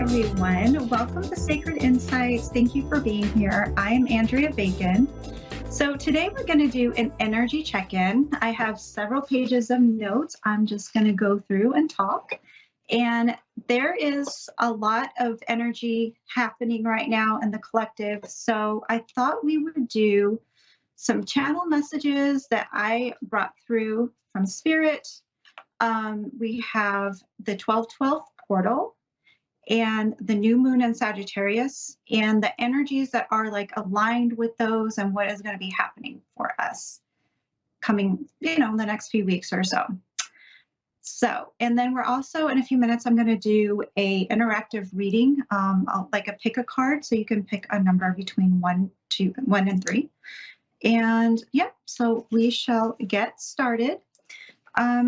everyone. Welcome to Sacred Insights. Thank you for being here. I am Andrea Bacon. So today we're going to do an energy check-in. I have several pages of notes. I'm just going to go through and talk. And there is a lot of energy happening right now in the collective. So I thought we would do some channel messages that I brought through from Spirit. We have the 1212 portal and the new moon in Sagittarius and the energies that are like aligned with those and what is going to be happening for us coming, in the next few weeks or so. So, and then we're also in a few minutes, I'm going to do a interactive reading, like a pick a card. So you can pick a number between 1 and 3. And yeah, so we shall get started.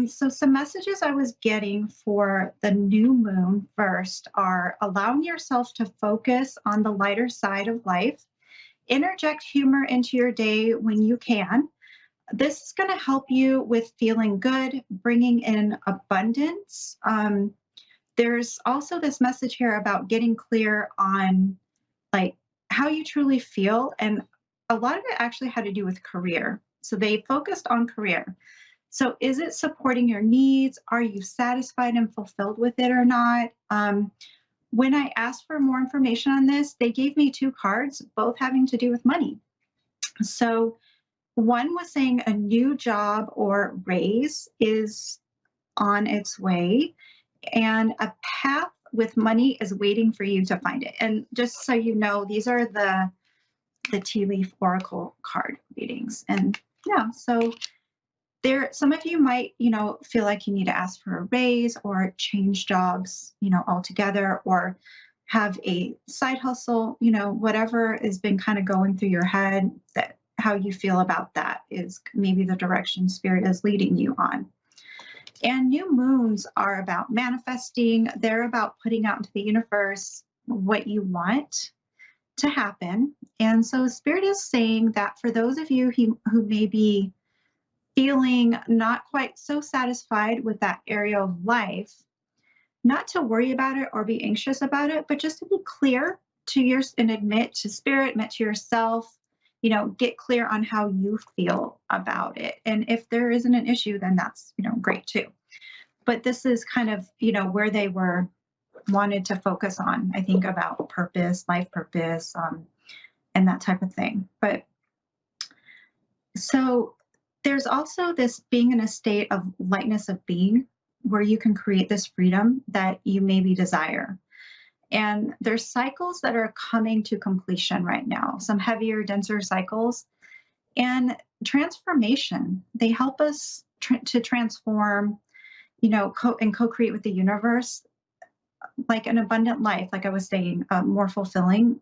So some messages I was getting for the new moon first are allowing yourself to focus on the lighter side of life, interject humor into your day when you can. This is going to help you with feeling good, bringing in abundance. There's also this message here about getting clear on like how you truly feel. And a lot of it actually had to do with career. So they focused on career. So is it supporting your needs? Are you satisfied and fulfilled with it or not? When I asked for more information on this, they gave me 2 cards, both having to do with money. So one was saying a new job or raise is on its way, and a path with money is waiting for you to find it. And just so you know, these are the tea leaf oracle card readings. And yeah, so some of you might, feel like you need to ask for a raise or change jobs, altogether, or have a side hustle, whatever has been kind of going through your head, that how you feel about that is maybe the direction Spirit is leading you on. And new moons are about manifesting. They're about putting out into the universe what you want to happen. And so Spirit is saying that for those of you who may be feeling not quite so satisfied with that area of life, not to worry about it or be anxious about it, but just to be clear and admit to Spirit, admit to yourself, get clear on how you feel about it. And if there isn't an issue, then that's, great too. But this is kind of, where they wanted to focus on, I think, about purpose, life purpose, and that type of thing. But so there's also this being in a state of lightness of being where you can create this freedom that you maybe desire. And there's cycles that are coming to completion right now, some heavier, denser cycles. And transformation, they help us to transform, and co-create with the universe, like an abundant life, like I was saying, a more fulfilling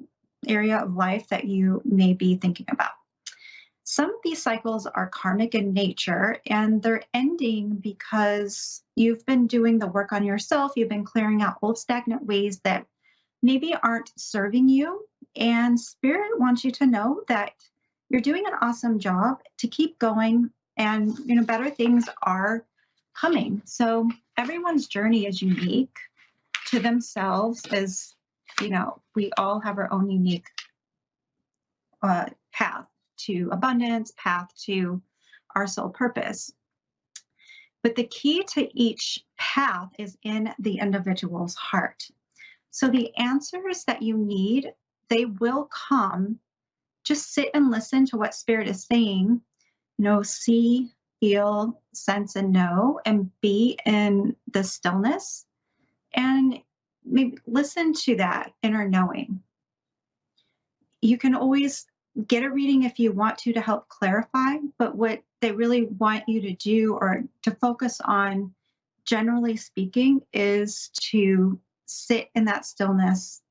area of life that you may be thinking about. Some of these cycles are karmic in nature, and they're ending because you've been doing the work on yourself. You've been clearing out old stagnant ways that maybe aren't serving you. And Spirit wants you to know that you're doing an awesome job, to keep going, and better things are coming. So everyone's journey is unique to themselves, as we all have our own unique path to abundance, path to our soul purpose. But the key to each path is in the individual's heart. So the answers that you need, they will come. Just sit and listen to what Spirit is saying. See, feel, sense, and know, and be in the stillness. And maybe listen to that inner knowing. You can always get a reading if you want to help clarify, but what they really want you to do, or to focus on, generally speaking, is to sit in that stillness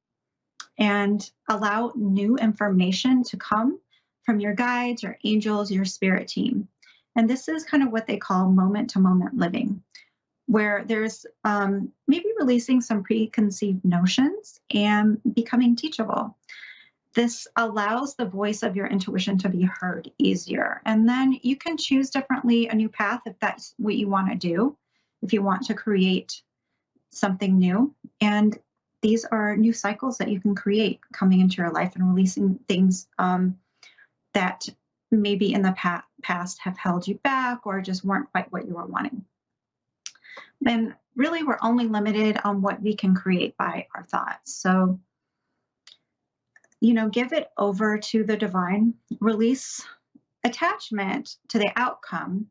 and allow new information to come from your guides, your angels, your spirit team. And this is kind of what they call moment-to-moment living, where there's maybe releasing some preconceived notions and becoming teachable. This allows the voice of your intuition to be heard easier. And then you can choose differently a new path if that's what you want to do, if you want to create something new. And these are new cycles that you can create coming into your life and releasing things that maybe in the past have held you back or just weren't quite what you were wanting. And really, we're only limited on what we can create by our thoughts. So, give it over to the divine, release attachment to the outcome.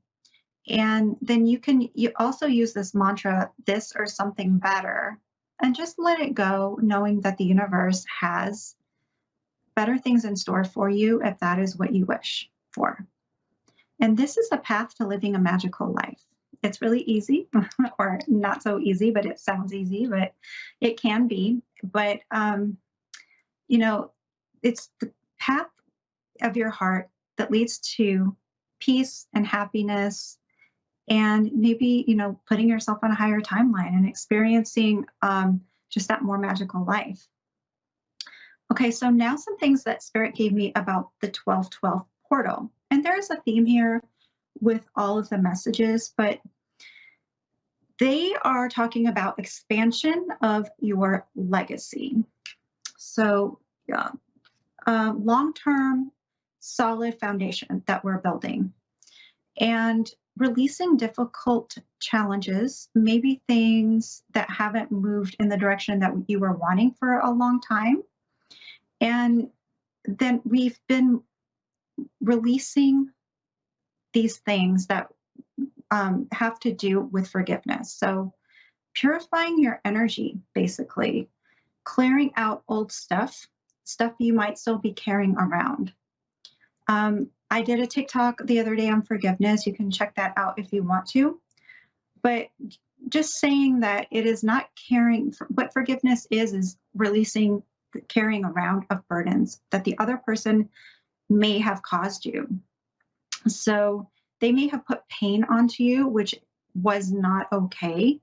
And then you also use this mantra, this or something better, and just let it go, knowing that the universe has better things in store for you if that is what you wish for. And this is the path to living a magical life. It's really easy, or not so easy, but it sounds easy, but it can be. But, it's the path of your heart that leads to peace and happiness, and maybe, putting yourself on a higher timeline and experiencing just that more magical life. Okay, so now some things that Spirit gave me about the 1212 portal. And there's a theme here with all of the messages, but they are talking about expansion of your legacy. So, yeah, long-term, solid foundation that we're building. And releasing difficult challenges, maybe things that haven't moved in the direction that you were wanting for a long time. And then we've been releasing these things that have to do with forgiveness. So purifying your energy, basically, clearing out old stuff you might still be carrying around. I did a TikTok the other day on forgiveness. You can check that out if you want to. But just saying that it is not carrying, what forgiveness is releasing the carrying around of burdens that the other person may have caused you. So they may have put pain onto you, which was not okay.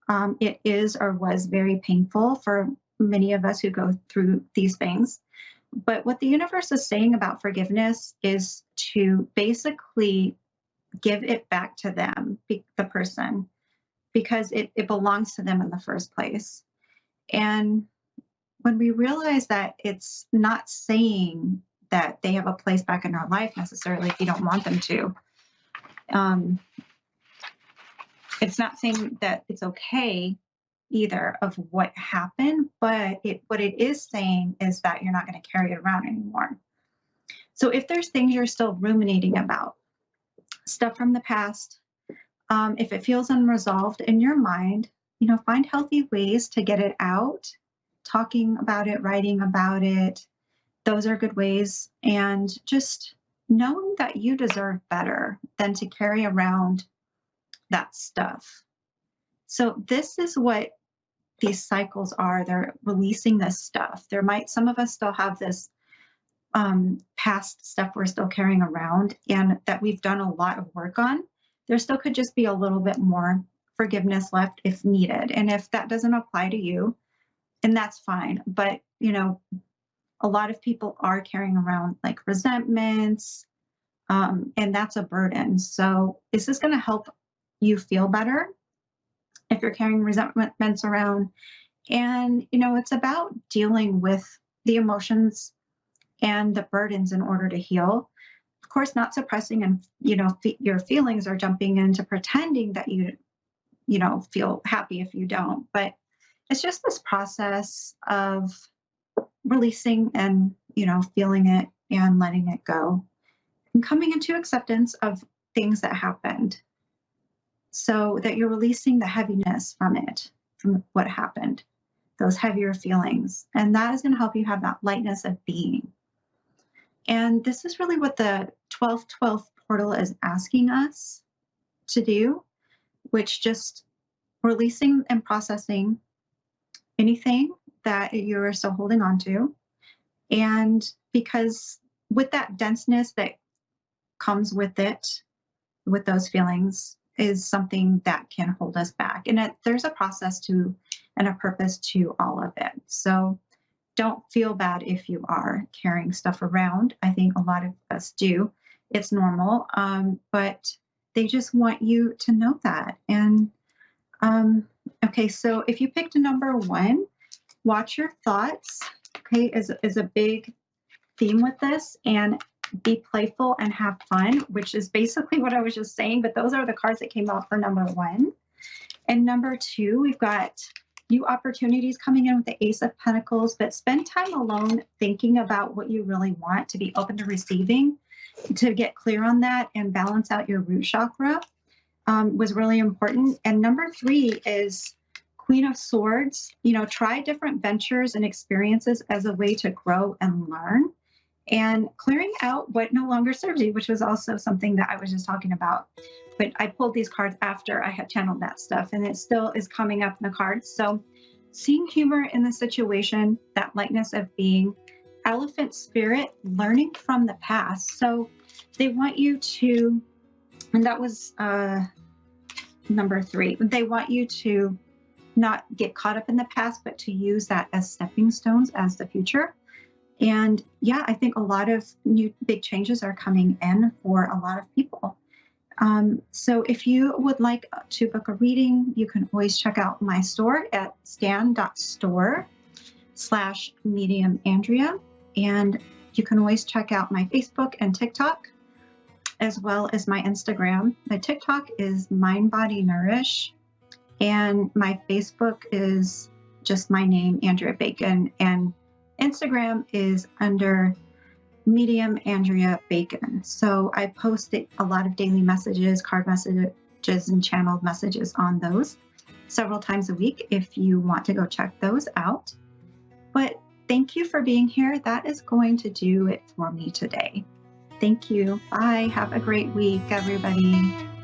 It is or was very painful for many of us who go through these things. But what the universe is saying about forgiveness is to basically give it back to them, the person, because it belongs to them in the first place. And when we realize that it's not saying that they have a place back in our life necessarily if you don't want them to, it's not saying that it's okay either of what happened, but what it is saying is that you're not going to carry it around anymore. So if there's things you're still ruminating about, stuff from the past, if it feels unresolved in your mind, find healthy ways to get it out. Talking about it, writing about it, those are good ways. And just knowing that you deserve better than to carry around that stuff. So this is what these cycles are. They're releasing this stuff. Some of us still have this past stuff we're still carrying around and that we've done a lot of work on. There still could just be a little bit more forgiveness left if needed. And if that doesn't apply to you, and that's fine. But, a lot of people are carrying around like resentments, and that's a burden. So is this going to help you feel better if you're carrying resentments around? And, it's about dealing with the emotions and the burdens in order to heal. Of course, not suppressing and, your feelings or jumping into pretending that you feel happy if you don't. But it's just this process of releasing and, feeling it and letting it go and coming into acceptance of things that happened so that you're releasing the heaviness from what happened, those heavier feelings. And that is going to help you have that lightness of being. And this is really what the 1212 portal is asking us to do, which just releasing and processing anything that you're still holding on to. And because with that denseness that comes with it, with those feelings, is something that can hold us back. And there's a process to and a purpose to all of it. So don't feel bad if you are carrying stuff around. I think a lot of us do. It's normal, but they just want you to know that. And okay, so if you picked a number 1, watch your thoughts, okay, is a big theme with this, and be playful and have fun, which is basically what I was just saying, but those are the cards that came out for number 1. And number 2, we've got new opportunities coming in with the Ace of Pentacles, but spend time alone thinking about what you really want, to be open to receiving, to get clear on that and balance out your root chakra was really important. And number 3 is Queen of Swords. You know, try different ventures and experiences as a way to grow and learn, and clearing out what no longer serves you, which was also something that I was just talking about. But I pulled these cards after I had channeled that stuff, and it still is coming up in the cards. So seeing humor in the situation, that lightness of being, elephant spirit, learning from the past. So they want you to, and that was number 3, they want you to not get caught up in the past, but to use that as stepping stones as the future. And yeah, I think a lot of new big changes are coming in for a lot of people. So if you would like to book a reading, you can always check out my store at stan.store/mediumandrea. And you can always check out my Facebook and TikTok, as well as my Instagram. My TikTok is Mind Body Nourish, and my Facebook is just my name, Andrea Bacon, and Instagram is under Medium Andrea Bacon. So I post a lot of daily messages, card messages, and channeled messages on those several times a week if you want to go check those out. But thank you for being here. That is going to do it for me today. Thank you. Bye. Have a great week, everybody.